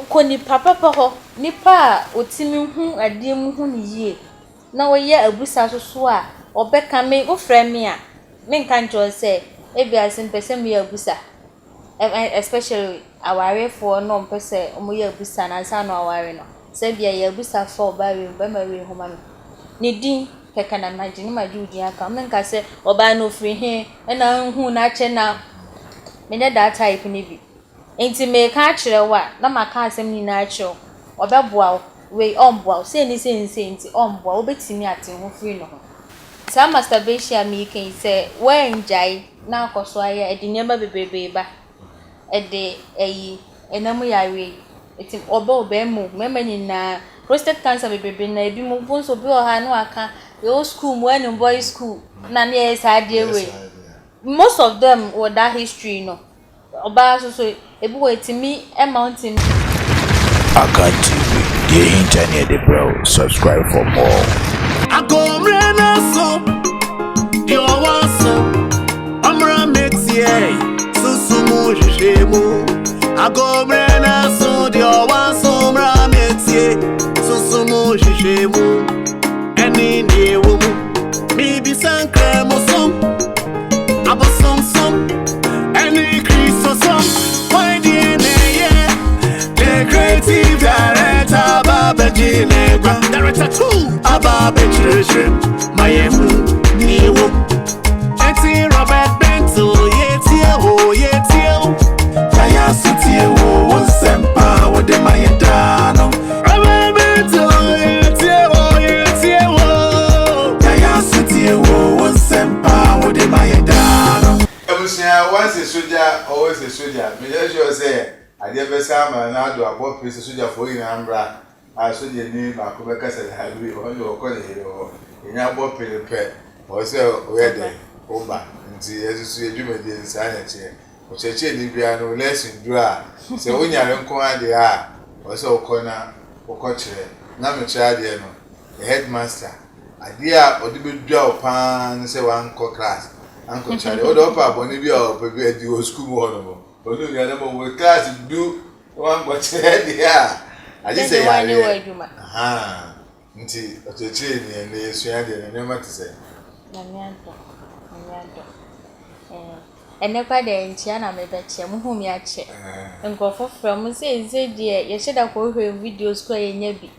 Koni papa ho nipa otimi hu adiem hu ni yie na wo ye abusa so a obeka me wo frɛ me a me nka njo se ebi asim pese me abusa especially awarefo no mpese omo ye abusa na nsa no aware no se bia ye abusa for Obaa we ba ma we homa no ni din keka na magini majudi aka me nka se Obaa no free he na hu na che na me that type ni bi enti me ka kirewa na maka asem ni na akiro obeboa we onboa se ni se enti onboa obetimi aten ho free no ho sa masturbation me kan se when jai na akoso aye edinyema bebebe ba ede eyi enam yawe eti obemu memani na prostate cancer bebebe na ebi mu bonso bi oha no aka yo school mu and boys school na na sa de we most of them with that history no Obaa so ebu wetimi mountain TV, the internet the bro. Subscribe for more. Akomrena so, the owaso, amra metie, susumu jishemu. Akomrena so, the owaso, amra metie, susumu jishemu. Eni ni womu, bibi sankre mosom, abosom som, eni Christo som, why the creative director, Baba Jinegwa, director 2, Ababa Children, Mayemu, Niwo, Eti Robert Bento, Yetio, Kaya City, Sempa, with the Mayadano, Robert Bento, Yetio, Kaya City, Sempa, with the Mayadano. Once a soldier, always a soldier. Me just say, I never saw my now do a board piece of soldier for in Ambra. I saw the name of Kubeka had we on your colleague or in our board pay or so where they Obaa. And see, as you see, you may be in silence here. But I said, if you are no less in dry, so when you are inquired, they are or so corner or coach. Now, my child, the headmaster. Idea or the big job pan, say one class. Uncle Charlie, what up, when you are prepared to go school honorable. Or do you have class do one but yeah. I just say, I knew. Aha, until the chain and the Swedish and never to say. And never the Indiana may bet you whom ya check and go for from say, dear, you should have heard videos square in your be.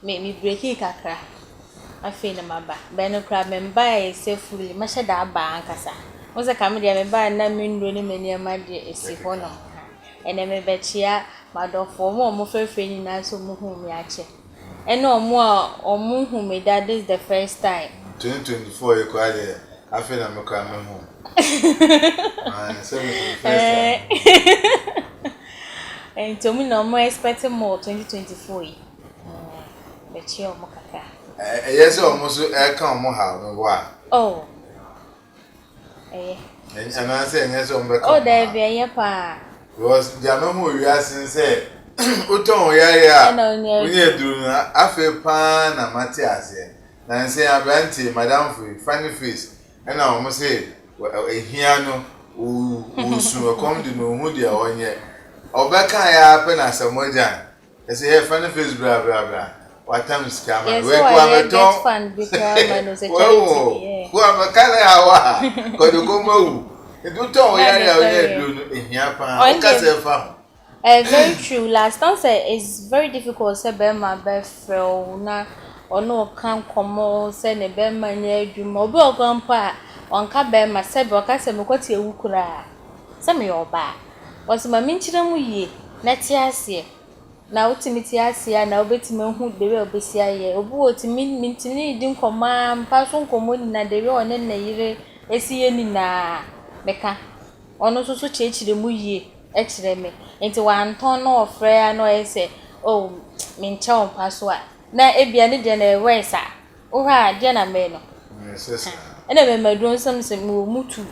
Make me break it, crack. I feel my back. Ben crab and buy safely, masha da bankasa. Was a comedy and buy na mean really many my dear is if one. And I may bet ya, my dog for more friendly nice whom yache. And no more or moon who made that is the first time. 2024, you cried. I feel I'm coming home. And to me, no more expecting more 2024. But you're more. Yes, almost I come more how. Oh, and I say, yes, oh, there be a pa. Was Jammu, who you asked and said, Uton, yeah, we need to Afe Pan and Matthias. And say, I'm Banty, Madame Free, funny face. And I almost say, well, a piano who soon come to know who they are on yet. Obaa I happen as a mojan. I say, funny face, blah, blah, blah. What time is coming? Yes, I get fun because I know the charity. Who am a kind of hour? Could you go move? You do tell me I do in Japan. Very true. Last time say it's very difficult. Say be my best friend na or no can come say ne be man you mobi ogampa on ka be ma say be ka say me kwati ewu kura. Say me Obaa. Was ma minchira mu yie na ti ase. Na utimiti asia na obetime hu dewe obesia ye obu otimi mintini di nkoma mpaso nkomo ni na dewe one na yire esiye ni na meka ono so chechire mu yie ekire me enti wanton no ofre no ese oh mincha ompaso a na ebia ne de na wesa oha de na me no yes ena me madun samse mu mutu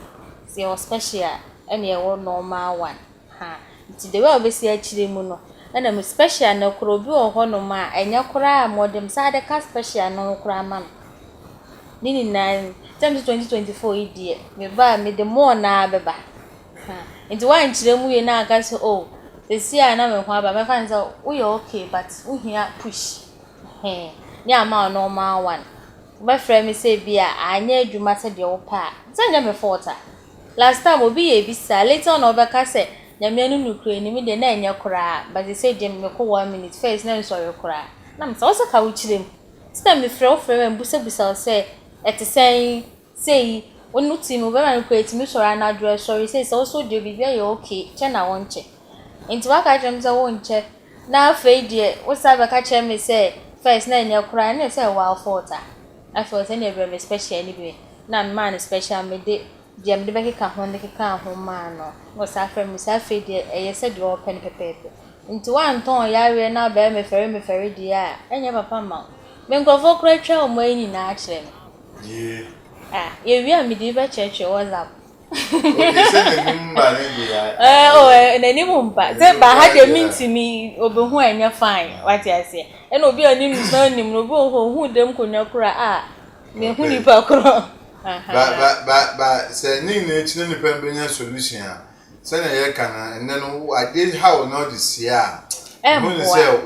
se o special ena e wo normal one ha enti dewe obesia chire mu no and I'm special no krobi o hono ma enya kura modem sa de ka special no kura ma nini na 2024 idie me ba me de mo na beba ha nti wan kire mu ye na aka se oh The see I never want, but my friends are we okay, but we here push. Hey, yeah, my normal one. My friend me say, Bia, I need you matter the old part. Send them a photo. Last time will be a bisa later on over cassette. The men who create me the name your cry, but they say, Jim, you call 1 minute face, no, so you cry. I'm also couch them. Stand me throw frame and busa busa say, at the say, when you see me, when I create me, so I dress, sorry, says also, do be very okay. China won't check. Into what I gems I won't check. Now, Fade, dear, what's ever catch me say, first name your cry, and say, wow, photo. I thought any of them especially anyway. None man especially me de Jam the Becky can the car home man or was after Miss Alfred, a said you open paper. Into one tone, Yari now bear me ferry dear, and never pama. Men go for great child waiting in action. Yeah. Ah, you hear me, dear church, was up. Okay, send the number. Oh, and any woman, but had you mean to me, over who and you're fine, what I say. And will be a new son, no go who them could not cry. Ah, me who you poker. But say, Nina, it's solution. Send a year can, and then I did how not this year. Who say,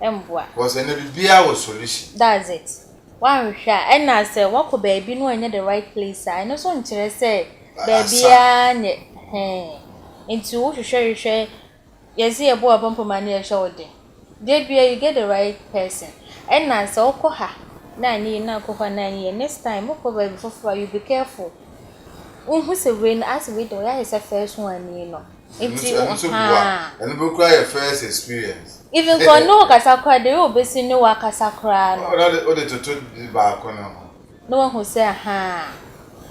Emboa. Was a beer solution. That's it. One shot, and I said, what could baby know in the right place? I know so interested, say, baby, into what you share. Yes, see a boy bump of money a shoulder. Did you get the right person? And I saw Koha. 9 years now, Koha 9 years. Next time, what could before you be careful? Who's a win as we do, I is a first one, you know. It's and book cry a first experience. Even for no Casacra, they will be seen no Casacra. Or the to back on. No one who say, ha.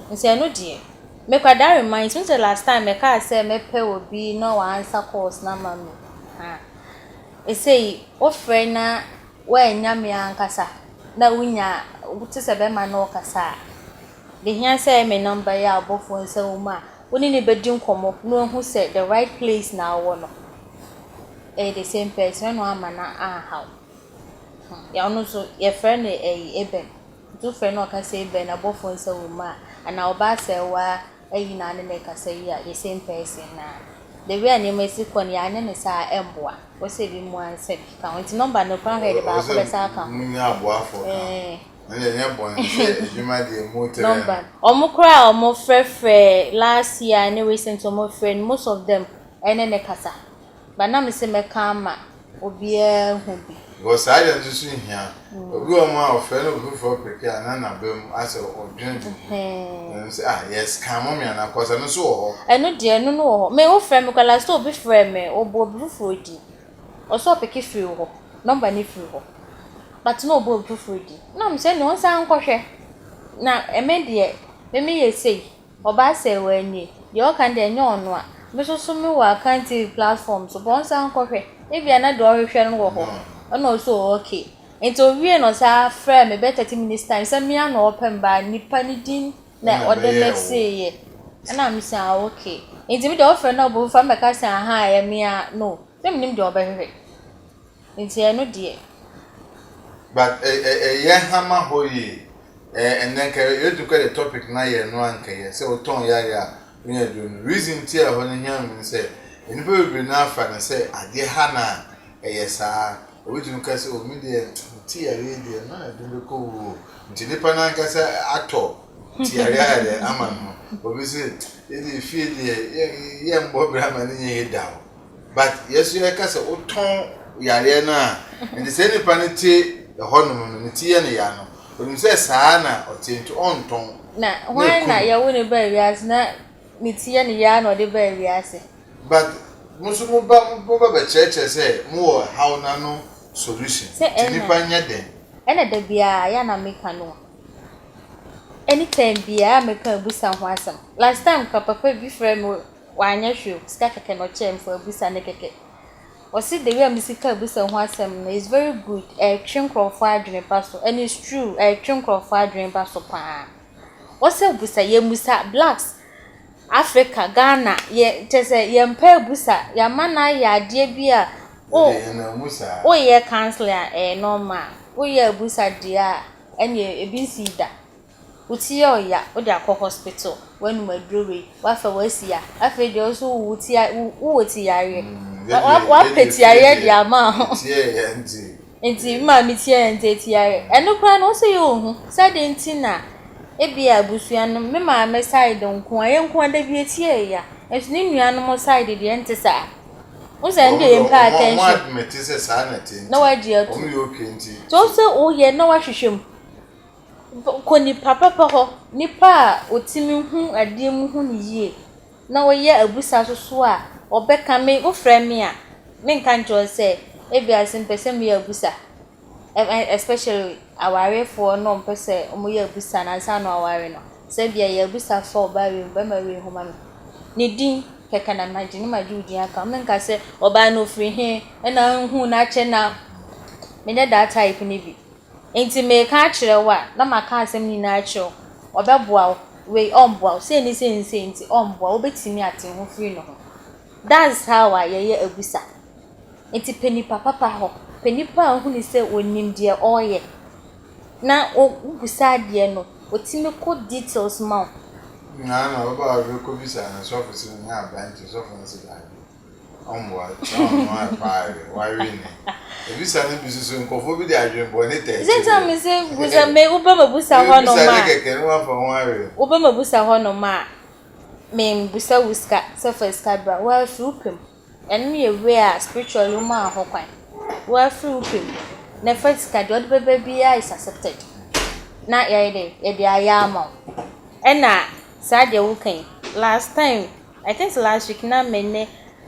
And say, no, dear. Make what that reminds me the last time a car said, my pay will be no answer calls, no, mammy. Ha. They say, what friend now, where Yammy and Cassa. Now, we are, what is a bema no Cassa. The here say, my number, ya, both one so much. When any bedroom come up, no one who said the right place now, one. The same person, no man, how. Ya no so your friend Eben. Two friend no can say Ben above one so ma and our Obaa Serwaa na ne ka say ya the same person na. The way any message kon ya ne sa emboa. We say bi mu answer count number no plan head ba ko be sa kan. Nya aboa for. And then born say ejuma dey motor. Number. Omo kra omo frefre last year and recent omo friend most of them ene ne kasa. But na me say me kama obi hu bi. Because I don't see here. We are more fellow who for prepare and Annabem as a drink. And say, ah, yes, come on, and of course, I know so. I know, dear, no, may old friend Nicholas so be friend me or Bob Fruity. Or so pick it through, number any through. But no Bob Fruity. No, I'm saying no sound kosher. Now, a media, me say, Obaa Serwaa ni, your kind of no. Mr. Sumu can't platforms, so one sound kosher. If you are not doing sharing home. And also okay. Into we no say friend me better 30 minutes time. Say me an open by nipa ni din na order next say. And I'm say okay. Into me the offer no bo fa me ka say aha ya me no. Say me nim the obehwe. Into e no die. But ye hama hoyi and then you to the topic na ye no anka ye. Say o ton ya we do reason tia ho ne hia say anybody be na fa na say ade ha na yes we do case o me dey tia we dey na do ko nti nipa na nka say actor tia ya dey ama no obi say e feel dey ye mbo bra ma ni ye da but yes you case o ton yare na nti say nipa na tie ho no no tia ne ya no o say saa na o tie to on ton na why na ya wo ne ba wiase na ni tia ne ya no de ba wiase but musu mo ba church say mo how na no solution nipa nya den ena da bia ya na meka no anytime bia meka busa ho asam last time ka papa bi frame wa anya hwe ska keke no chem for busa ne keke o see the way musika busa ho asam is very good twinkrof adwene paso and it's true twinkrof adwene paso pa o se busa ye musa blacks Africa Ghana ye tese ye mpa busa ya mana ya ade bia o ye counselor normal o ye busa dia enye ebi sida uti ya o de akọ hospital when we adrowe wa fa wasi ya afa de o so uti yare wa peti yare de ama tie ya nti enti ma mi tie enti yare eno kwa no so ye ohu sade nti na ebia abusua no me ma me side nko aye nko da bi tie ya enso ni nua no mo side de enti sa o se ndi empa attention mo admit sa na ti na wa ji atu o mi okay nti so so o ye na wa hwehwem ko ni papa ho nipa otimi hu ade mu hu ni yie na wo ye abusa so a obeka me wo frɛ me a me nka njo se ebia simpese me abusa especially aware for no mpese omo ye abusa na sa no aware no se bia ye abusa for Obaa we ba ma we homa me ni din keka na magini majudi aka me nka se Obaa no free he na hu na che na me ne that type ni bi enti me ka kire wa na maka asem ni na kire obeboa we onboa se ni se enti onboa obetimi ate ho free no ho that's how I ye abusa enti peni papa ho peni pa hu ni se onim de oye na obusa de no otimi ko details ma na Obaa we ko bisa na so for sin na branch so for sin da onboa no pa why we ni ebisa na bisu so nkofo bi de adwembo ne te zenta me se busa me ubema busa ho no ma bisa keke no fa ho awe ubema busa ho no ma me busa wuska so for skabra wa frupem enu ye we a spiritual ma ho kwan wa frupem na first card od bebe bia is accepted na ye de ayama ena sad ye wukan last time I think last week na mene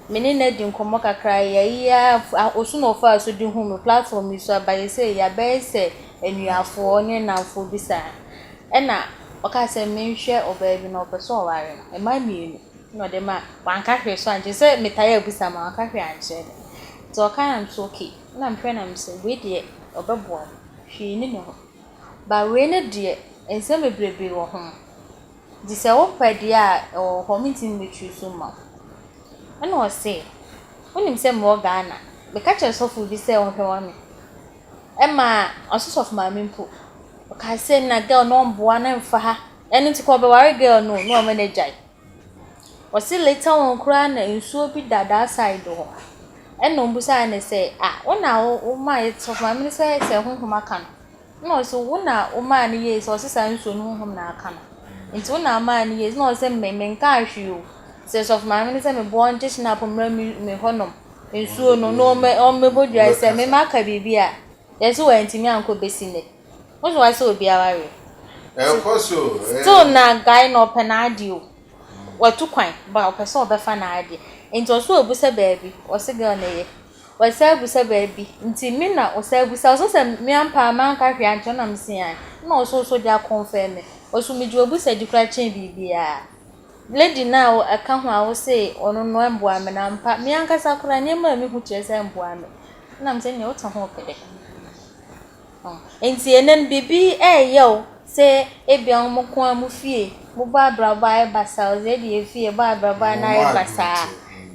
na di nkomo kakra ya osu no fa so di hu me platform so abaye say ya be say enuafo ne namfo bisa ena oka say menhwe Obaa bi na opeso oware no e ma mienu no de ma wanka hwe so anje say metaya bisa ma wanka hwe anje so oka am so okay na mpre na mse we de obebo hwe ni no ba we ne de ensem bebrebe wo ho di se wo pade a o community metri so ma ena o say onim se mo Ghana be ka che so fu bi se o hwe wa me ema ososof ma me mpo ka say na girl no mboa na mfa ha eni ti ko be ware girl no manager o say later on kura na nsuo bi dada side ho ena mbusa na say una o ma sof ma me say honhom aka no so una o ma na ye so sesa nsuo no honhom na aka no nti una ma na ye no say me nka ahwe o say sof ma me say me bon just na pomra me honom nsuo no me bodua say me maka bibia yeso wa ntimi anko besine ozo wa say obi aware koso still na guy no penadio watu kwan ba opeso obefa na ade nti oso obusa baabi o se girl na ye o se abusa baabi nti mi na o se abusa o so se mi ampa man ka hwe ancho na msia na oso dia confirm oso mi ju obusa di kra chen bibia lady now aka ho a wo say ono no emboa me na mpa mi ankasa kra nyema mi hu kire se emboa me na mse ne o ta ho pede nti enen bibi yo say ebia mo ko amu fie mo ba braba e basa o ze di fie ba braba na e basa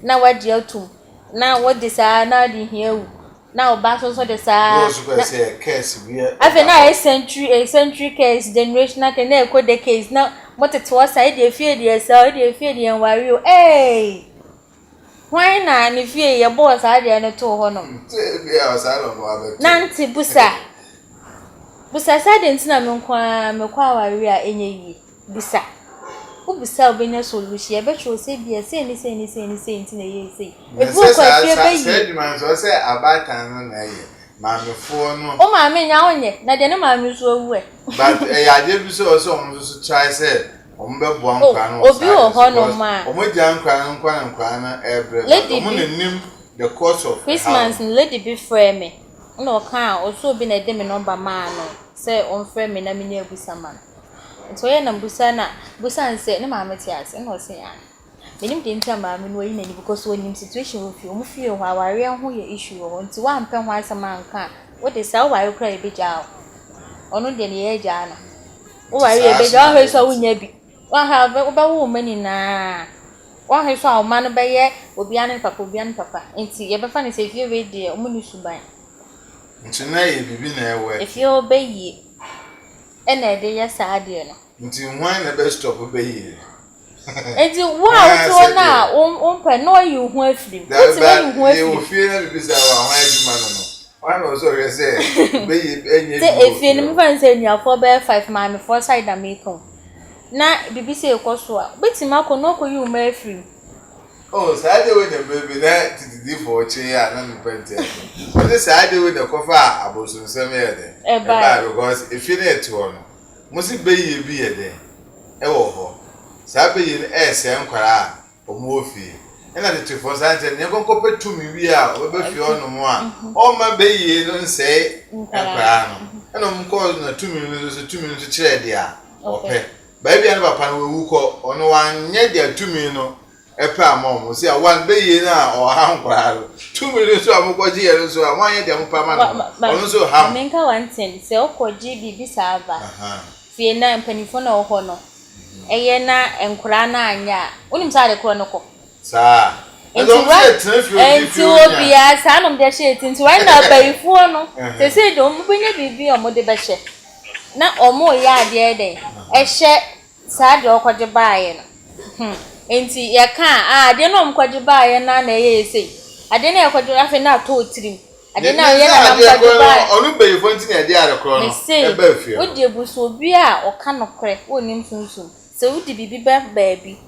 na wadi atum na wodi sa na di hiawu na Obaa so de sa no so say case bi afi na a century case generational case na eco decades na motete wasa e di fie di sa e di fie di enware o why na ni fie ye boss a de ne to ho no bi a sa lo wa be na nti busa sa de ntina me kwa aware a enye yi busa busa obenya solution e be cho se bia se ni ntina ye se e bu kwa fie be yi say di man so say abatan no na ye ma me fo no o ma me nya onye na de ne ma me so owu e but ya de bi so so try say o mbe bo ankwa no obi o ho no ma o mo ja nkwa na ebre o mo nim the course of Christmas lady be frame me no kan o so bi na de me number ma no say on frame me na me nya busa man so ye na busa nse ne ma meti ase no se ya menim de ntia ma me no yi na ni because onim situation wo fi o mu fi ho aware ho ye issue ho nti wa mpɛ ho asama nka wo de sa wo ware kra e beja ono de ne ye ja na wo ware e beja ho so wo nya bi wa ha wo ba wo mani na wa ha so a ma no be ye obi ane papa nti ye be fa ne se fie we de o mu ni suban nti na ye bibi na ewe if you be yi ena de ya sa ade no Nti hwan na be stop be yi. Enti wa to na umpe no you hu afiri. Uti na you hu afiri. You feel na be say wa hwan adwuma no. Why no so we say be enye. Say efie ni mfa say nuafo be 5 ma me for side am ikon. Na bibi say ekoso a. Betima ko no ko you ma afiri. Oh, Saturday when the baby that to for chair and no pente. But this Saturday when the cover abosun sem here there. Because if you need to one, must be ye be there. E wo ho. Sabe ye se nkwara omo ofie. E na the for Saturday ne kon kopɛ tumi wi a we be fie ono mo a. O ma be ye no nse nkwara no. E no mko na tumi no so tumi no so kire de a. Opɛ. Ba bia ne papa no wu kɔ ono wanye de tumi no. Epe amom si a one be ye na o ha nkwara 2 million so amukwaji ye so a wan ye dem pa ma no ono so ha menka 110 se okwaji bibi sava fie na mpanifo na oho no eye na enkwara na anya unim sa de kro no ko sa enti obi ya sa no de hye enti why na bayifo no se de ombenya bibi o mo de be hye na omo ya de de ehye sa de okwaje baaye no enti ya kan de no mkwaje baaye na eye sei ade na yakwaje afi na to tirim ade na ye na mkwaje baaye onu bayifo enti na de arekro no e ba afie o de buso obi a o ka no kre onim sunsun se udi bibi ba baabi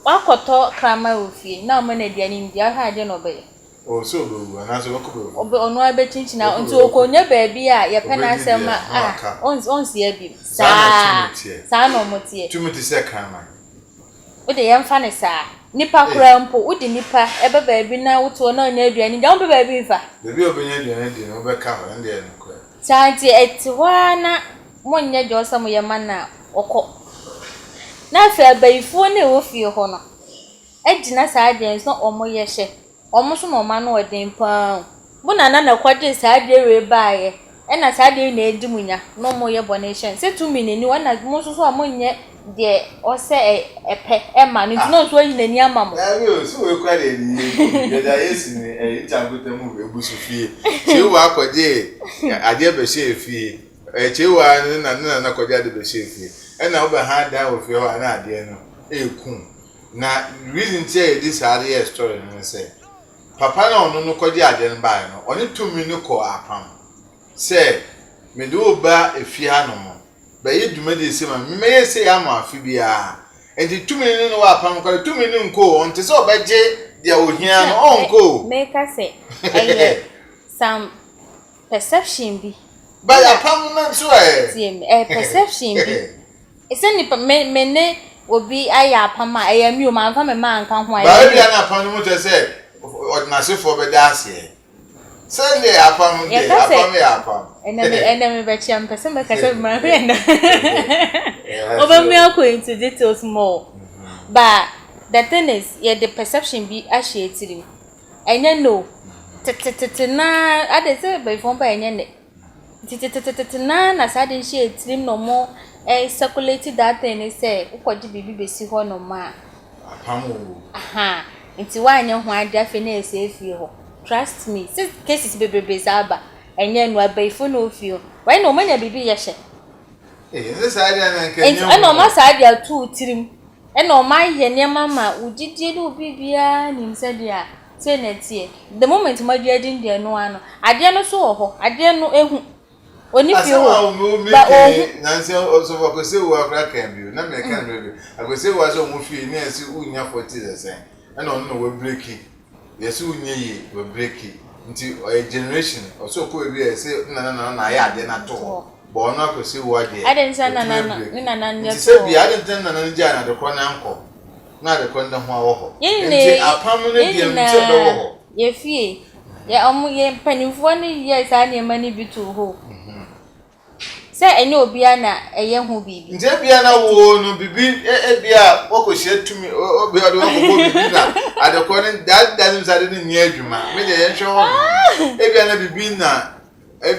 wakoto krama ofie na mo na diani ndi aha de no be o so go na so ko be onu abe chinchina nti okonya baabi a ye pena asem onsi abi sa no motie tumiti se krama ode yemfa ne saa nipa kura mpo udi nipa ebe baabi na wuto na onya aduani nda wo be baabi fa bebi obenya aduani di no be ka ho nde no kura santi etiwa na monnya josa mo yema na okọ na fa bayifo na ofie ho no ejina saa den so omo yehye omo so no ma no odin pa bu na kwaje saa de we baaye e na saa de na edimunya no mo ye bonation se 2 minute ni wana mo so amonye de ose epe ema no so yin ani ama mo na so we kwa de ni ye da yesi ni itangote mu ebusu fie chewa akwaje ade be she fie chewa na kwaje ade be she fie e na oba ha da ofie wa na ade no ekun na reason say this area story no say papa na onu no kwaje ade no ba no oni tumi no ko apam say me do ba efie hanom ba ye duma de se ma me ye se ya ma afi bia enti tumi no wa apam ko tumi no nko onte se obaje dia ohia no onko make us say some perception bi ba apam na so perception bi ese ni me ne obi aya apam a eya mi o ma nfa me ma nka ho aya ba bia na apam no mo te se ordinary for be dance Sunday apam de apam ya apam ena me be chiam pese me kase ma be na oba me akọ into details more but the thing is the perception be ashietirim enya no na ade se be fon ba enya ne na sa de shietirim no mo circulate that thing say ukwaji bibi besi ho no ma apam aha nti wa anya ho ade afi na ese efie ho trust me since cases bebebe zaba enye no abaifo no ofio why no manya bibi yehye this idea na nke enye no ma sa dia tu tirim no ma ye ne mama ugidie do bibia nim se dia se na tie the moment ma dia din dia no ano ade no so ho ade no ehu oni fio ba o na se so for say we akra kan bi na me kan bi akose we so mo fie ni ase unya 40% and on no we break yes unye ye we break nti generation also ko bi say na ya ade na to bo ono akose we ade ade nsa na nje to se bi ade nsa na nje na de ko na nko na de ko nda ho awo ho nti apam no de nche be wo ho ye fie ya omu ye panifo ni ye sa ne mani bitu ho se enye obia na eye hu bibi nje bia na wo no bibi bia wokohye tumi obi ode wokobo bibi na ade ko ne dadim sa de ni adwuma me de ye hwe ho bia na bibi na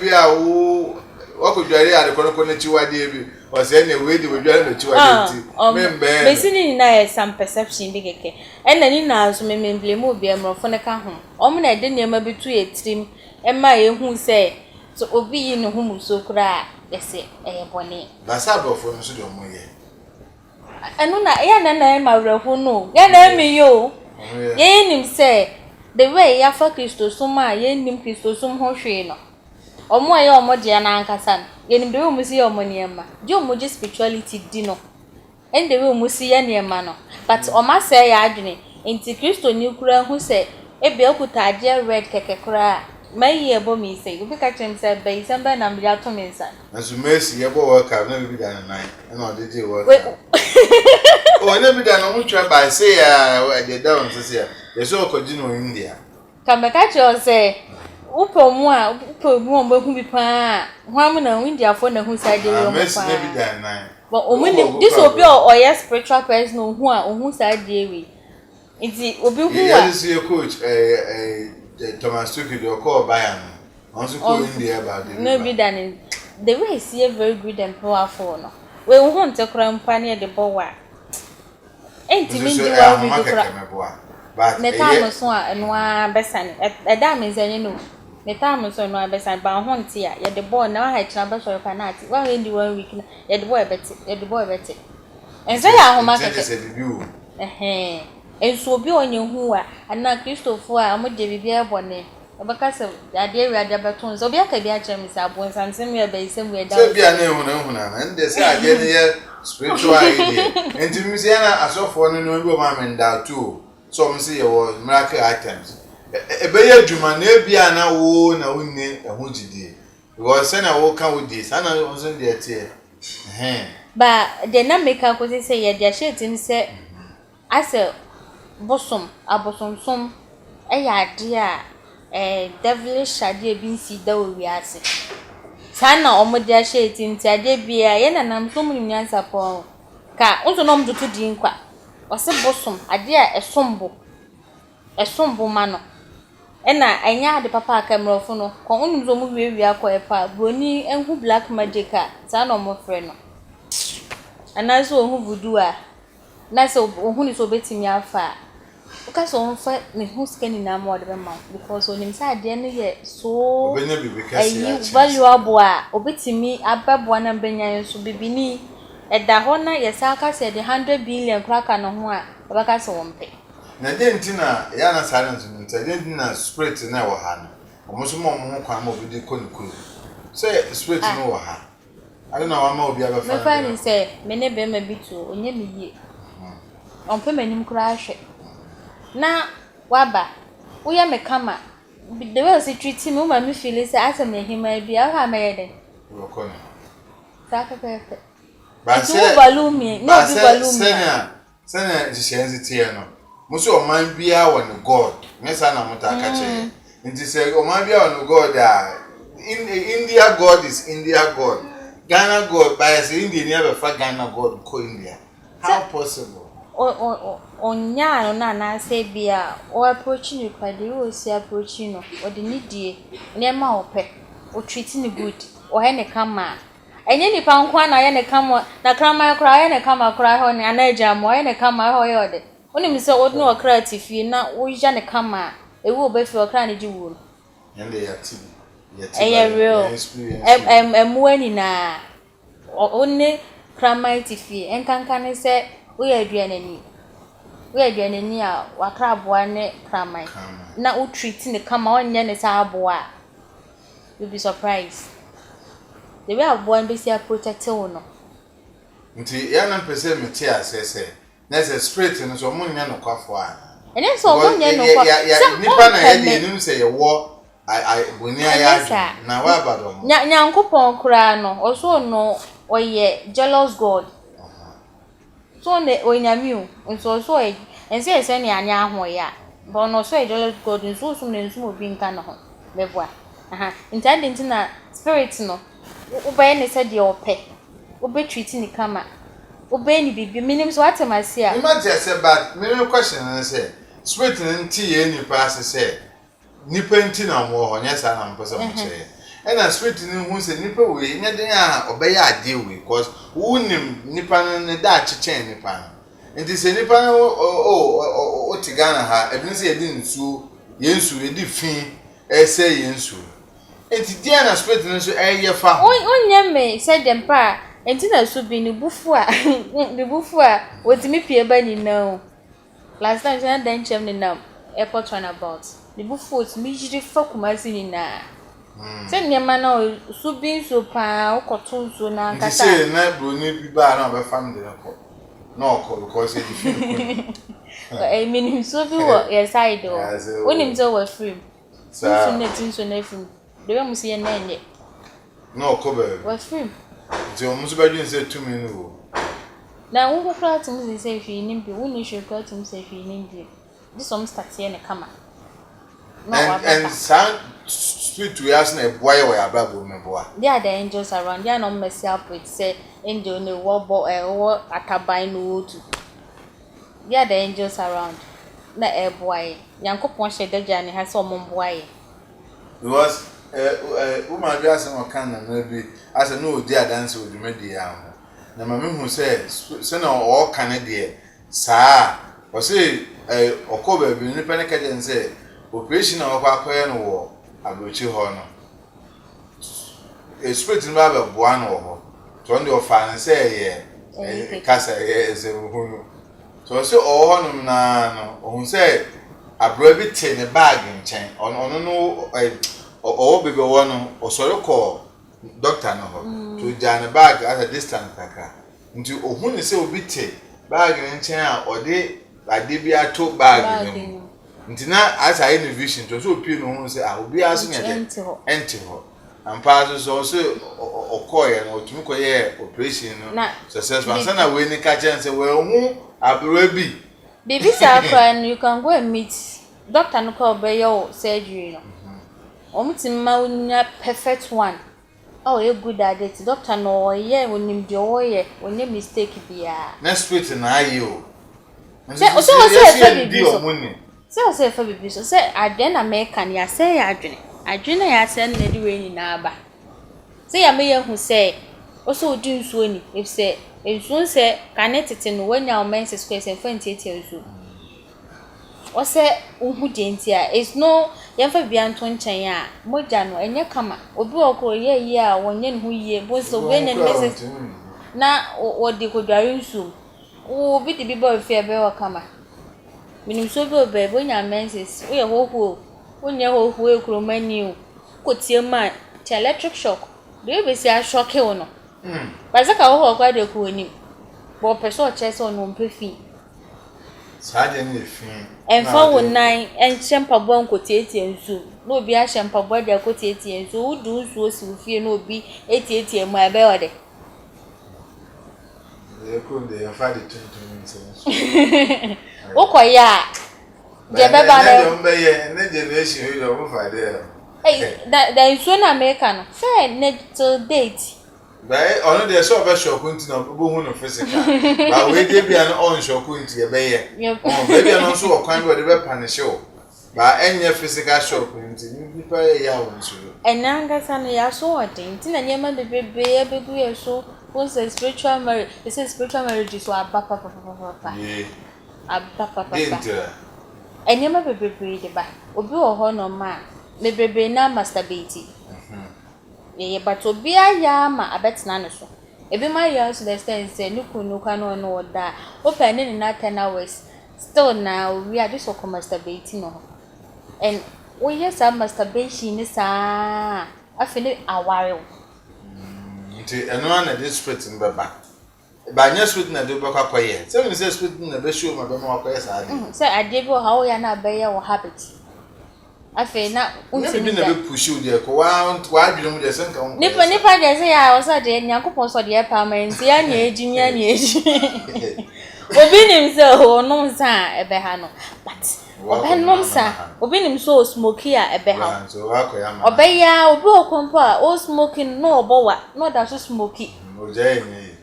bia wo wokodware ade ko ne chiwade bi o se ne we de wodware na chiwade ti membe besini na some perception bi keke ena ni na so memblem obi amrofo ne ka ho omo na de niam bitu etrim ema ye hu se so obi yi ne hu muso kura yɛsɛ ɛyɛ bɔne basa abɔfo no so de ɔmo yɛ ɛno na ɛyɛ na ma werɛho no yɛ na me yo yɛ nim sɛ the way yafa Kristosom a yɛ nim Kristosom ho hwee no ɔmo ɛyɛ ɔmo de na ankasa no yɛ nim de ɔmo si ɔmo niema de ɔmo je spirituality di no and the way ɔmo si yɛ niema no but ɔmo asɛ yɛ adwene nti Kristo ni kura hu sɛ ebe okuta ade red keke kura mai ebo mi say obi ka chem say be December na me ato me nsa aso Messi ye bo work out na bi da na na odede work o na bi da na mutwa ba say ya de down so say ye so okoji no India ka me ka che say upomu a upomu o behu bi pa ho am na India fo na hu say de yo mo pa Messi na bi da na but omuni this obi o yes spiritual person hu a hu say de we nti obi hu a yes your coach Thomas Tuchel do call Bayern also call India about the no be done the way is very good and powerful no we want to cram pani the bowa enti mi di wa bi kura but the time so a no abesan e da me nzanye no the time so no abesan ba ho nti a ye the ball na ha kira be so penalty wa he ndi 1 week na ye the boy beti enze ya ho market enso obi onye hu a ana Kristofo a mo de bibia bone obaka se ade ewia beton so obi aka bi a chem se abon sansem ya be isem we da so bia na ehuna na nde se ade ne ye spiritual idea enti mi se na asofo no bi o ma menda too so mi se ye wo miracle items ebe ye djuma na bia na wo na wonne ehun jidie because se na wo kan wo die sana onso de tie ba de na make ko se ye dia shetim se ase bosom abosomsom ade a devilish ade bi nsi da owi ase sana omode a shetim ti ade bia ye na nam so mun nyansa po ka unso no mdutu di nkwa ose bosom ade a esombo ma no na anya ade papa aka mrofo no ko unum zo mu wiwi akoye pa broni enhu black magic a sana omo frɛ no anaso ohu voodoo a na so ohu ni so betimi afa uka so onfa me hu scan na ma odebe ma because onim sa ade no ye so valuable a obetimi ababo na benya so bibini eda ho na yesa aka se de 100 billion kraka no ho a obaka so wompe na de ntina ya na silence ntina de ntina spirit na wo ha no omo so mo kwan ma obi de konikuru say spirit no wo ha I don't know why ma obi aba fa me fa ni say me ne be ma bitu onye me yie onpe manim kura ahwe na waba uya me kama the way we treat me ma me feel say asem na hima bia ha me yede rokoni saka pepe ba say value me no be value me sena jishenzi tie no muso oman bia wo ne god me sa na mutaka che nti say oman bia wo ne god a India god is India god Ghana god by say India never fa Ghana god ko India how possible onya no na na say bia o approach ni kwade o si approach no o de nidie nema ope o treat ni good o he ne kama enye ni pa nkwa na ye ne kama na krama kra ye ne kama kra ho ne anaja mo ye ne kama ho ye ode onim se o no kra tifie na o ja ne kama ewu obefi o kra ne jiwu yende ya tibi real emuani na onne krama tifie enkanka ne se we aduanani a wakra aboa ne kramai na o treat ne kama onye ne sa aboa you'll be surprised the way aboa be see protect no nti ya na pese meti asese na se spirit no so munya no kwafo a ene so munya no kwafo ya nipa na ya de nim se ye wo I boni aya na wa abado nyankopon kura no oso no oye jealous god so ne onyamiu nso so e ense ese ne anya ho ya but no so e jealous god nso so ne nso obi nka no ho beboa intending na spirit no obaye ne se de ope obe treat ni kama obe ni bibi minim so atemase a imagine say but me question na say spirit nti ye nipa asese nipa nti na mo ho nya sa na mpesa mo say ena spirit ni hu se nipa we nya den a obeya ade we because unim nipa no ne da chichen nipa no nti se nipa no o tigana ha ebi se edi nsu yensu edi fin ese yensu enti dia na spirit no so eye fa onye me said them pa enti na so bi ni bufu a ni bufu a wotimi pie ba ni na last time na dan chem ni na airport runabout ni bufu wotimi jiri fa kumasi ni na se nyema na so bi so pa ukoto so na nkata enti se na bro ni bi ba na be fam de ko no ko because e different I mean so bi wo your side o onim so wa free so na free de we musi ye na enye no ko be wa free ti o musu ba dun se 2 minutes o na wo ko kra tum se fi nim bi wo ni hwe kra tum se fi nim bi this some start here na kama and sound street we ask na boy we ababo me boa there are the angels around there no mess up with say angel no wo ataban no otu there are the angels around na boy yankopon shedaja ne ha so momboaye because woman bi ase no kan na bi ase no odi adanse odumadi ya ho na ma me hu se na o kan de saa o se okoba bi ni pene kaje nse operation na wakwakoye no wo abrochi ho no spirit no ba boa no ho to ndi ofa nse ye kasa ye eze hu so se o ho no na no ohun se abro bi te ne bag nchen ono no o bebe wo no osore ko doctor no ho to ja ne bag at a distance kaka nti ohun ni se obi te bag nchen a ode ade bi ato bag no nti na as I in vision to so pie no hu se obi aso nya de enti ho ampa so okoye no otumi koye operation no successful sana we ni ka chance we hu abro bi bibi sa kran you can go and meet doctor no call be your surgery no omutima unya perfect one oh a good at it doctor no ye onim de oye onye mistake bia next week na ayi o se o se bibi so se fa bibi so se aden na make ya se ya adwene ya se na de we ni na aba se ya me ye hu se o so odi nsuo ni if se ensuo se kanetete no wanya o mense square se fa ntietie nsuo o se uhu de ntia is no ya fa bia nto nchen a moja no enye kama obi okoro ye a wonye ne hu ye bo so we ne message na o de ko dware nsuo o bi de bi bo fi ebe o kama minim so bi obe bo nya menses o ye hoho onye hoho ekromani o kotie ma cha electric shock do be si a shock e no ba za ka hoho kwa de ko ni bo person chese o no mpefi saje ni fi enfa wonan enchempa bo nkotietie nsu no obi a chempa bo de akotietie nsu udu nsu osi ufie no obi etietie mu ebe ode de enfa de tuntun nso okoya je beba na de mbe ye ne generation we do fa de da nsu na America no say next date By ono de so be shock nti na bo hu no physical ba we de bia no on shock nti e be ye on be bia no so okwan be de be punish o ba enye physical shock nti ni pa ya won so enanga sana ya so odin nti na nyema bebebe e begu ye so won say spiritual marriage they say spiritual marriage so abapa papa abapa enyema bebebe de ba obi wo ho no ma bebebe na masturbate ye but obi aya ma abetena ne so ebi ma ya so the extent say nuku ka no no da open ni na 10 hours still now we are just masturbating no and we yes masturbation ni sa afini aware nti eno na this spirit mbeba ba nya spirit na de beka koye say we say spirit na be show ma be ma koye sa ade say ade bi ha o ya na be ya wo habit afi na untimi na be push you there ko wa adwene mu de senka won nipa de say ya o sa de nyankopon so de permanent ya nya eji obi nim se o no sa ebe ha no but obi nom sa obi nim so smoky a ebe ha so wa ko ya ma obi ya obi okompo a o smoking no obowa no da so smoky o je ni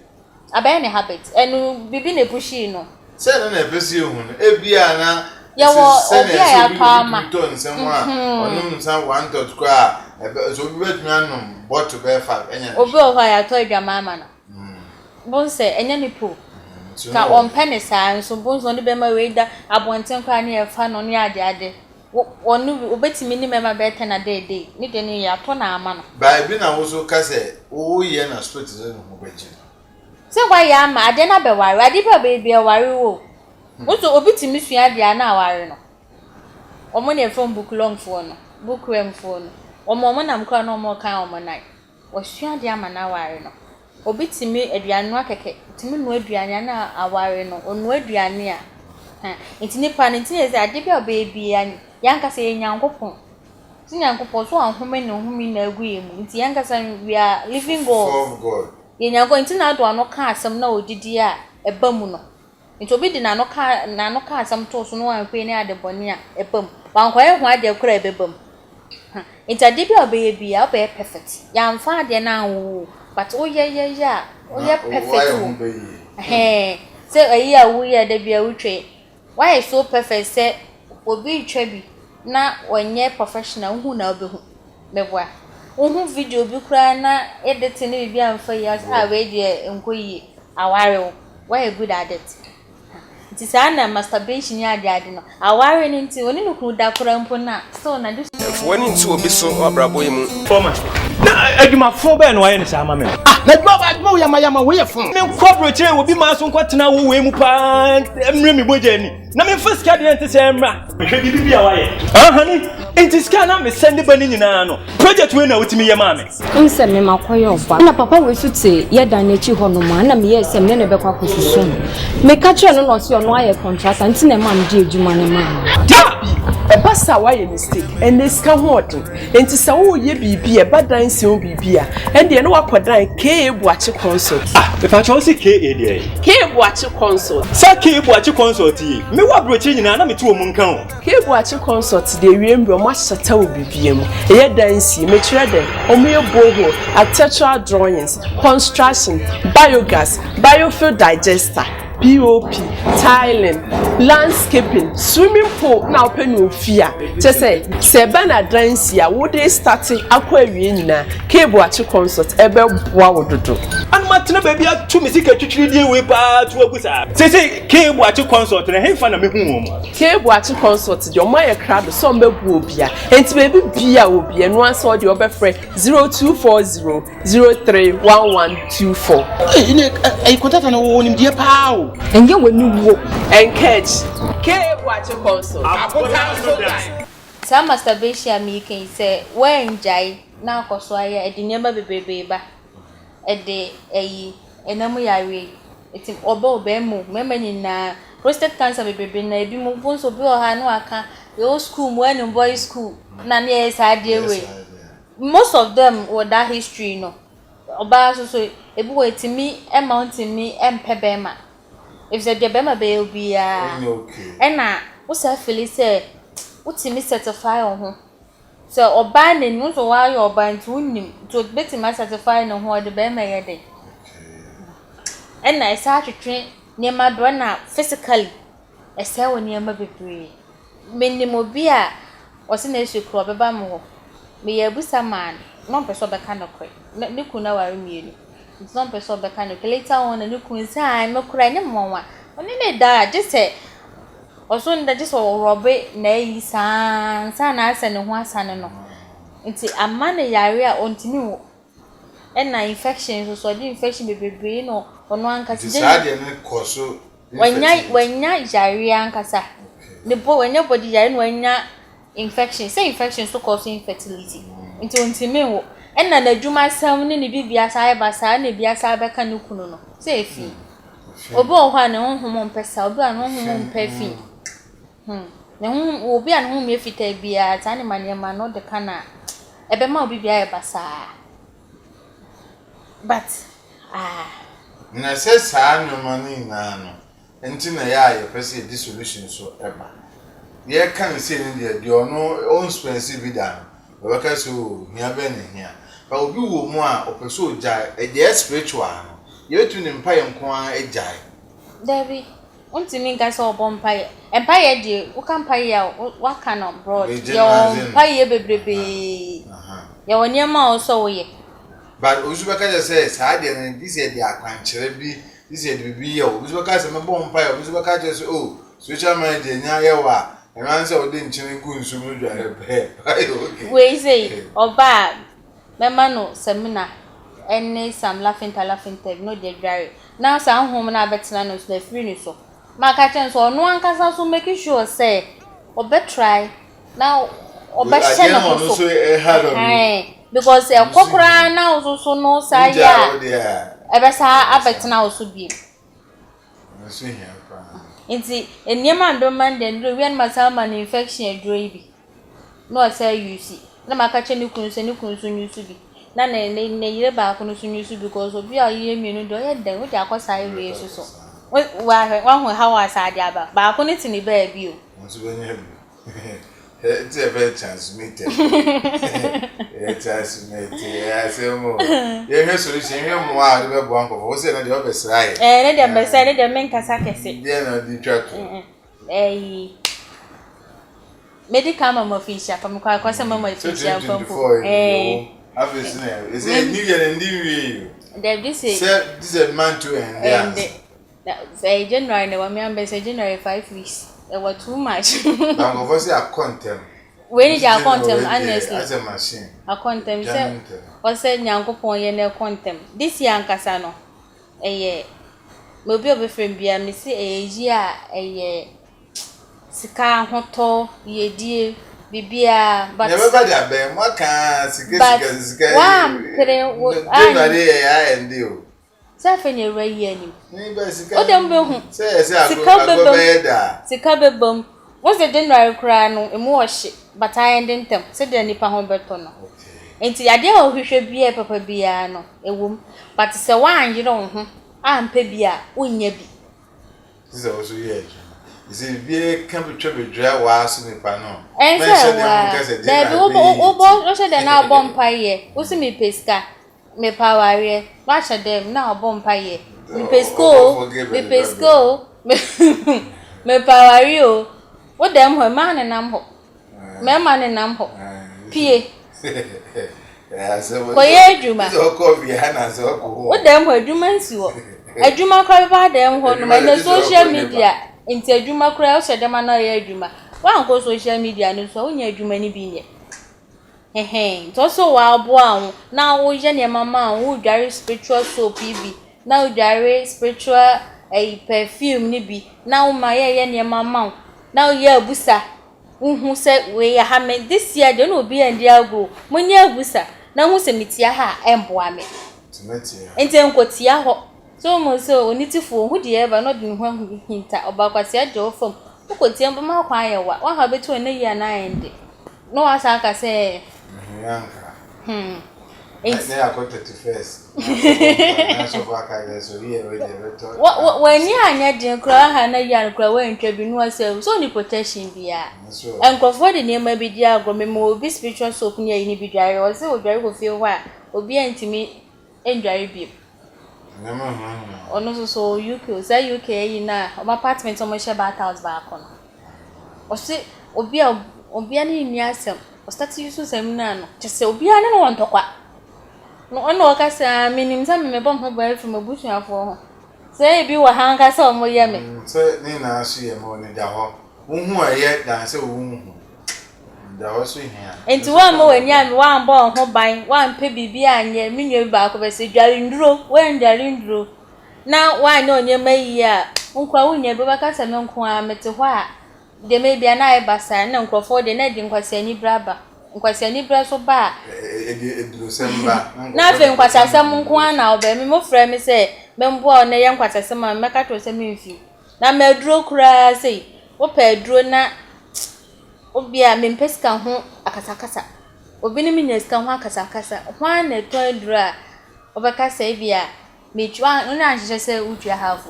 abe ne habit enu bibi ne pushi no se na pesi ehun ebia na ya wo obi ya palma to nsem a onum nsa 1 to kwa so obi betumi anum bottle be fa enya obi o ya to adwama ma no bon se enya ni po ka on penisa nso bon so ne be ma we da abonten kwa ne e fa no ne ade Onu obetimi ni mema beta na day ni de ni ya to na ama no ba bi na wo so ka se wo ye na split ze no mo beji se kwa ya ama ade na be ware ade ba baby e ware wo so obetimi sua ade na ware no omo ne from book long phone no book rem phone omo na mkra no omo kan omo nai wo sua ade ama na ware no obetimi aduanu akeke timi no aduane na aware no onu aduane a intini pa intini ze ade ba baby yanka se nyankopon ti nyankopon so anhome ne nhumi na aguye mu nti yanka se we are living God yanko nti na do ano ka asem na odidi a eba mu no nti obi di na no ka asem to so no anhwe ne ade bone a eba mu wankwaye ho ade kura ebeba mu nti ade bi obeye bi a obeye perfect yamfa ade na wo but oye perfect se ayi a wo ye ade bi a wutwe why so perfect say obi twa na onye professional hu na obehu meboa hu video bi kura na edit ni bi amfa ya we de enkoyi aware why good at it it is na masturbation ya ade no aware ni nti oni no kru da kura mpo na so na this woni nti obi so obrabo yimu forma na adwuma fo be no aye ne sama me na adwuma yama we ye fun me corporate e obi ma so kwatena wo we mu pa emre mi boja ni na me first card ente se emra me hwe bibi bia waye hani enti ska na me send ba ni nyina no project we na wotimi ye ma me nse me makoye ofa na papa we su te ye dan na chi ho no ma na me ye se me ne be kwa kosusu me ka che no no se ono aye contract anti na ma me di adwuma ne ma e passa waye mistake and this ka ho odin enti se wo ye bibi e badan se wo bibi a and de no wakodan ke ebuache consult me pa cho se ke de ke ebuache consult sa ke ebuache consult yi me wa broche nyina na me tu omu nkan o ke ebuache consult de wiembre mo ahyata wo bibi mu e ye dan si me kire de o me boho architectural drawings construction biogas biofuel digester POP, tiling, landscaping, swimming pool na open ofia. Say Sebana Dransia would they starting aquarium na cable at consult ebe boa wododo. And Martina baby at 2 music at 3 day we pa to abusa. Say cable at consult na him na me hu. Cable at consult your my crowd so be bia. Enti baby bia obi eno answer the obefre 0240 031124. e contact na wo nim die pa enye wonu wo encourage ke watch consult some masturbation me can say when jai na akoso aya edinyema bebebe ba ede eyi enamu yare etim oba mu mema nyina prostate cancer bebebe na ebi mu bonso bi oha no aka yo school mu any boy school na na yes ade most of them with that history no Obaa so ebi wo etimi amount mi empebe ma if the bema be obi a na wo sa feel say utimi certify ho so Obaa na nu so wa yo Obaa nti unim to beti ma certify no ho de bema ye de na esa atwetwe niema do na physically esa wo niema bebre menim obi a o se na esu kro beba mo ho me ye busa man no person be kan okre ne kuna ware mienu it's not person be kan okre later on ne kun sai me kura ne monwa oni ne da just say oso nda just robe na yi san na asa ne ho asa ne no nti amma ne yare a ontimi wo na infection so the infection bebebe no ono ankasa je sa de ne koso wanya yare ankasa ne bo wanya body yare no wanya infection say infection so cause infertility nti ontimi wo na nadwuma sam ne bibia sa ba sa na bia sa be kan kunu no say fi obi ohwa ne honhom mpesa obi an honhom mpefi ne honhom obi an honhom efita bia ta ne manema no de kana ebe ma obi bia e basa but na se sa no mani na no enti na ya ye pese di solution so eba ye kan se ni de ono on expensive vida no we ka so hia be ne hia ba obi wo mu a opeso oja e de spiritual no ye tu ne mpaye nko a ejai Debbie untimi nka so obompaye empaye de wo kan paye ya waka no broad yo paye bebrebe ya woniema also wo ye but uzubaka je say sa de ne this ye de akwanchere bi this ye de bibi ye uzubaka se me bompaye uzubaka je so oh spiritual man de nya ye wa And answer or didn't you go so good? We say, Obaa, Mamma seminar, and some laughing tape, no dead dry. Now, some home and Abbot's the free so. My catchings or no one can also make you sure, say, or bet try. Now, or bet also because a cockra now also no say, ever saw Abbott now should be. Inti enyema ndoman den do wen masama na infection aduro bi no say you see na makache ni kunso nyusu bi na yire ba ko no so nyusu because obi a ye mienu do ye den wo ja kwasa iwe so wa hu how asade aba ba ko ni tini ba bi o nso benya bi it's a very transmitted I say mo ye he solution he mo a do be bo anko wo say na de obesra ye na de obesra na de men kasa kese de na di trato medical mama fisha pa mko akwasa mama fisha pompo obviously is a new year and new year this is man to end say January na wa me ambese January 5 weeks it was too much now of us are content when is your content honestly as a machine a content say o say nyankopon ye na content this year ankasa no me obi obefrem bia me say eji a sika hoto yedie bibia but never bad abem waka sika wa mpere wo and deal say fenye rayi anim o dem be hu say sika bebom what's the January cry no emu wo hye but I end them say the nipa ho beto no enti ade a ohwehwe bia papa bia no ewom but say wan yire wo ho ampa bia unya bi this is also here is it be can be dry was nipa no there be o she de na bompa ye wo si me peska me paware wa she dem na bompa ye me pesko me paware o wo dem ho ma ne nam ho me ma ne nam ho pie ko ye adwuma wo dem ho adwuma nsi wo adwuma kwa ba dem ho no na social media inti adwuma kura o she dem na ye adwuma wa nko social media no so onya adwuma ni bi nye to so wa abo ahun na wo je ne mama wo dware spiritual soap bi na wo dware spiritual perfume ni bi na wo ma ye ne mama na wo ye abusa hu se we ya ha me this year de no obi andi ago munye abusa na hu se mitia ha emboa me enti enkotia ho so mo so onitifo hu de eba no de hu hinta obakwase ade ofam ukotia mba ma kwa yewa wa ha betu na yi na ende no asa aka se yanka it's na akwata to first na so baka so here we dey beto when you anya de kra ha na yi kra we ntwa bi no asa so ni protection bia enkofo de ne ma bi di agro me mo obi spiritual soap ni yi ni bi dware o se o dware go feel wa obi antimi endware bi ono so UK say UK yi na o apartment o mo share back house ba kono o se obi ani ni asem o start use seminar no je se obi ani no wontokwa no ono ka sa minim sa me bom ho ba from abusuafo ho say bi wa han ka sa o mo ye me say ni na asu ye mo ni da ho hu aye dan se hu da ho so hia enti wa mo wani ami wa mbo ho ban wa mpe bibi anye minye ba ko be se dware nduro we ndware nduro na wa nya onye mayi a nkwa wunye be ba ka sa me nko a mete ho a de me bia na e basa na nkrofo de na di nkwase ani braba nkwase ani bra so ba eduro semba na fe nkwase asem nko a na oba me mo frɛ me se me mbo a na ye nkwase asem a me ka to se me mfi na me duro kura sei wo pa duro na obi a me mpeska ho akasakasa obi ni minyeska ho akasakasa ho na to duro a obaka se bia me twa no na nhye se utwa half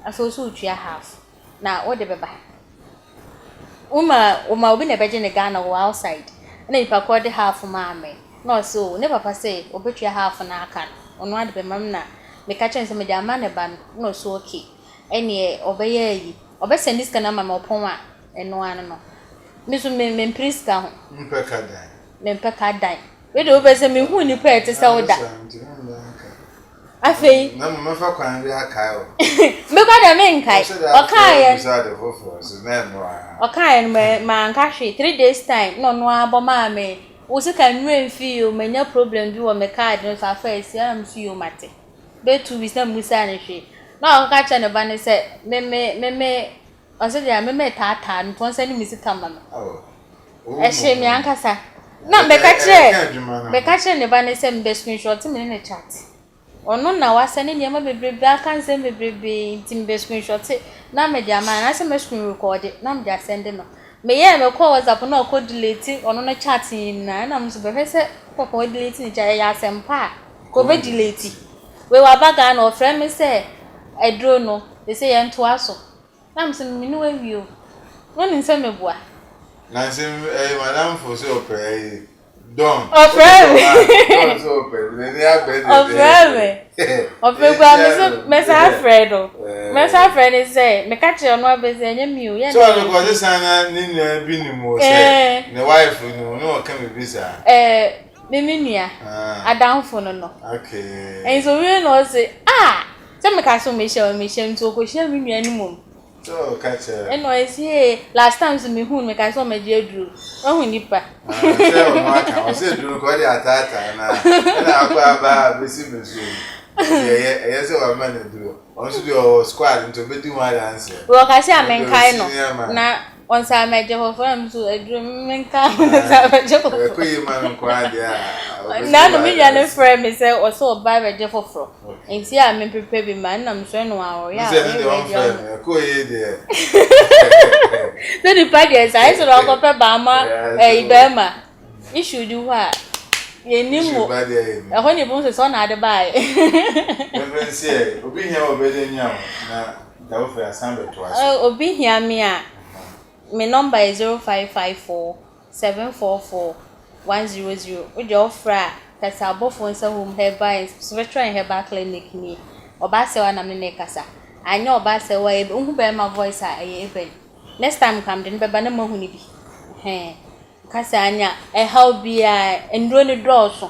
aso so utwa half na wo de beba uma obi na beje ne Ghana wo outside na ipa ko de half ma me no so ne papa say obetwa half na aka ono ade be mam na me ka chen se me de ama ne ba no so okay ene obeye yi obese ndiska na mama opon a eno an no me so me priska ho mpeka dai we de obese me hu ni pa ete se oda Afei. Na mo fa kwan bi aka o. Me kwa da me nkai. Okaye. Okaye ma nka hwe 3 days time no no aboma me. Wo se kan nwe mfi o menya problem bi wo me card no fa first am fi o mate. Be 2 weeks na musa ne hwe. Na o ka cha ne ba ne se me o se dia me tata no ton se ni misita ma no. Oh. E hwe mi ankasa. Na be ka che ne ba ne se me screenshot me ne chat. Ono na wasane nyema bebrebe aka nse bebrebe timbe screenshot na me dia ma na se me screen record na me dia send no me ye me call WhatsApp na ko delete ono no chat na me so be se ko delete ni ya sempa ko be delete we wa baga na ofre me se edro no they say ye nto aso na me se me ni wa wio no ni se me bua na se madam for so pray Don. Ofreme. So open. They are better. Ofreme. Ofreme mesa Fredo. Mesa Fredo say me catch you no be say nyem you. So I go this sana ni na bi ni mo say. The wife no come be say. Me nua. Adamfo no. Okay. And so we no say say me ka so me share nto ko share me nua ni mom. So catch her. And no say last time so me hu me ka so me je duru. Hu nipa. Say o no aka o say duru ko dey atata na akwa ba be si me so. Yeah say wa man duru. On so do squad into be do one answer. We ka say amenkai no. Na on sa me je for am so duru menka na sa me je for. Ko yi man ko adia. Na no me ya ne friend me say o so ba be je for. Enti a me prepare bi man na me so no a o ya. Ko yi there. No the party is I so go pe ba ma ibema. Issue do what? Ye ni mo. E ho ni bon so na ade ba e. Even say obi hia obede nya na da wo fa asambe to aso. Obi hia me a my number is 0554 744 100. We dey offer kasa abofo nsa home herbal spiritual and herbal clinic ni. Oba se wa na me ne kasa. Anya oba se wa e hu be my voice a e ebe. Next time come den beba na mahu ni bi. Kasa anya e how bia endro ni drawso.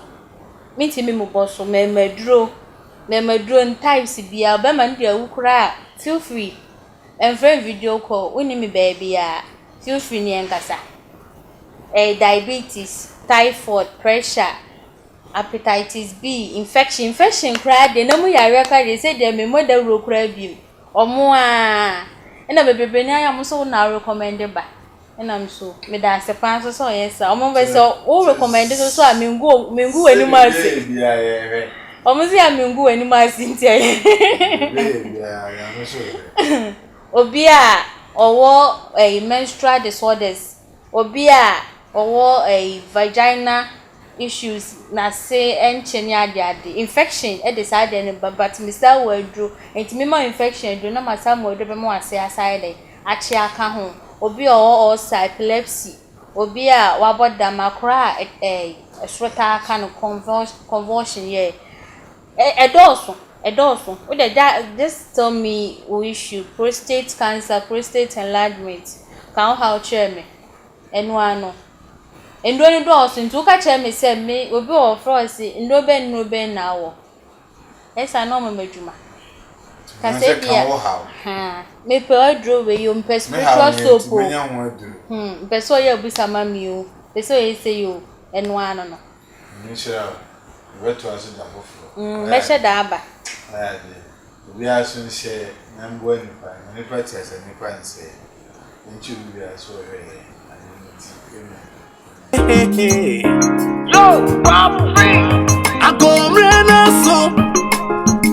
Miti mi mu boso me maduro types bia oba man dia wukura feel free. And friend video call when me baby feel free ni enkasa. Diabetes, typhoid, pressure, hepatitis B, infection cry de no mu yare ka de say de me mo da ro kura bi. Omo na bebebe ni aya mo so na recommend ba. Na am so me da se pan so yes omo be so o recommend so a mengu animu ase. Omo si a mengu animu ase ntia. Obi a owo menstrual disorders, obi a owo vagina issues na say encheni ade infection e dey side any but Mr. Wadro enti me infection do na masam Wadro be mo ase aside achi aka ho obi owo epilepsy obi a waboda makra shorta kind of convulsion ye edoso we dey just tell me we issue prostate cancer, prostate enlargement kan how chair me enu ano endo ni do oso ntu ka chair me say me obi o frosi ndo be na wo esa no mo madwuma ka say dia me pe odro we yo mpe spiritual soap mpe so ye obi sama mi o pe so ye say yo enu ano no ni shira wetu aso da foforo me she da aba obi aso nse na mbo nipa ti ase nipa nse nchi obi aso he Yo, Bob Free. I go rena so.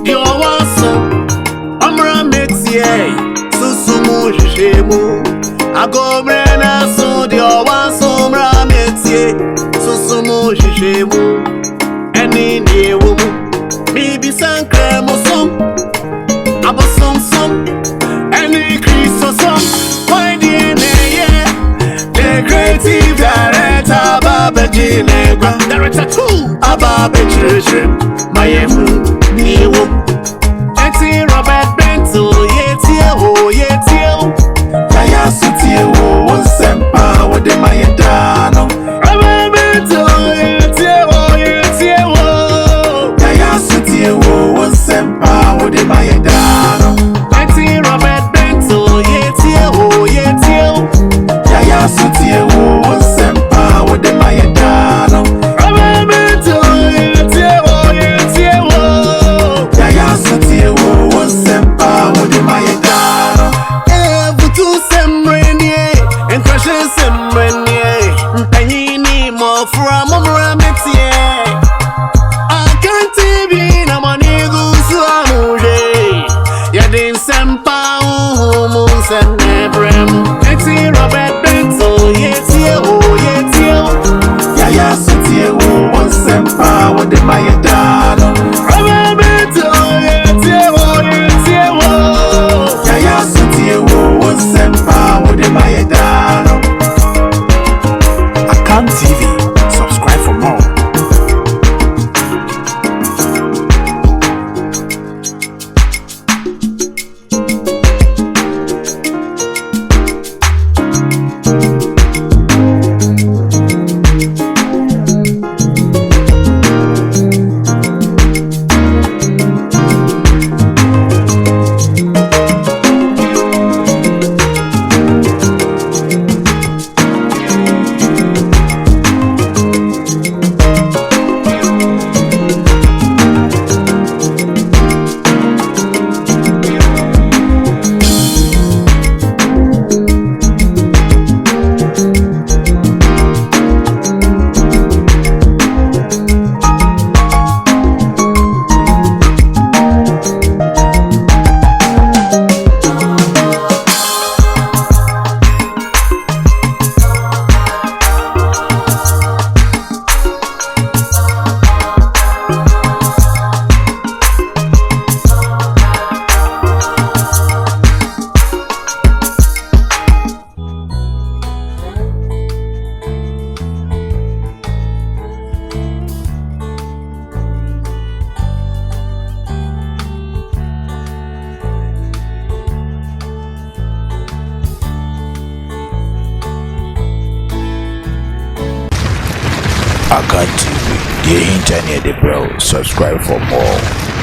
You want so. Amra metie. Susumu jishemu. I go rena so. You want so. Amra metie. Susumu jishemu. Any day woman. Maybe some creme or some. Abo some. Any crease or some. Why the creative director Baba Jinegwa Director 2 Ababa Chirishim Mayemu Niwo Eti Robert Bento Yetio Kaya Sutie wo Sempa Wode Mayedano Robert Bento Yetio Kaya Sutie wo Sempa from Murametie. I can't TV, no money goes to Amure. Yadin Sempa, Moons and Nebrem. Exi Robert Benzo, Yetia, Yaya Sutia, one Sempa, what the Maya Dado. Robert Benzo, Yetia, Yaya Sutia, one Sempa, what the Maya Dado. Account TV, subscribe for more. Account TV, the internet, bro. Subscribe for more.